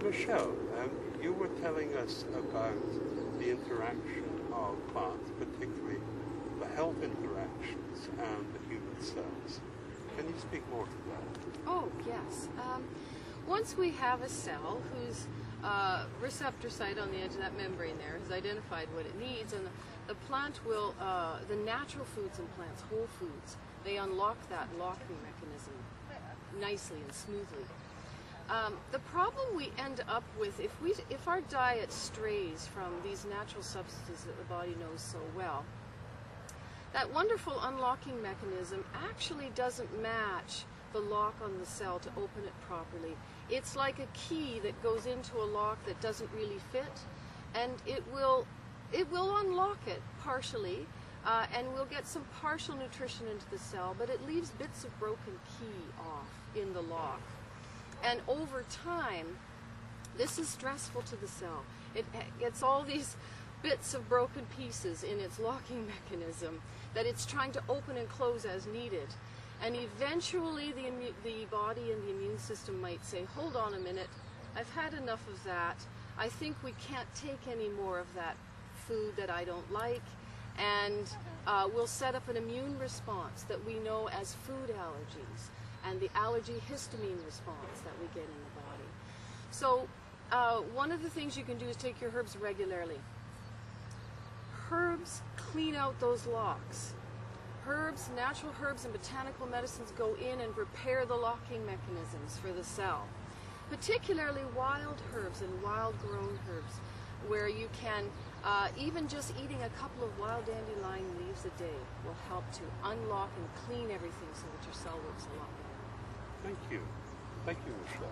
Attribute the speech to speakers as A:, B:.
A: Michelle, you were telling us about the interaction of plants, particularly the health interactions and the human cells. Can you speak more to that?
B: Oh, yes. Once we have a cell whose receptor site on the edge of that membrane there has identified what it needs, and the plant will, the natural foods in plants, whole foods, they unlock that locking mechanism nicely and smoothly. The problem we end up with, if our diet strays from these natural substances that the body knows so well, that wonderful unlocking mechanism actually doesn't match the lock on the cell to open it properly. It's like a key that goes into a lock that doesn't really fit, and it will unlock it partially, and we'll get some partial nutrition into the cell, but it leaves bits of broken key off in the lock. And over time, this is stressful to the cell. It gets all these bits of broken pieces in its locking mechanism that it's trying to open and close as needed. And eventually the body and the immune system might say, hold on a minute, I've had enough of that. I think we can't take any more of that food that I don't like. And we'll set up an immune response that we know as food allergies, and the allergy histamine response that we get in the body. So one of the things you can do is take your herbs regularly. Herbs clean out those locks. Herbs, natural herbs and botanical medicines go in and repair the locking mechanisms for the cell. Particularly wild herbs and wild grown herbs, where you can, even just eating a couple of wild dandelion leaves a day will help to unlock and clean everything so that your cell works a lot better.
A: Thank you. Thank you, Michelle.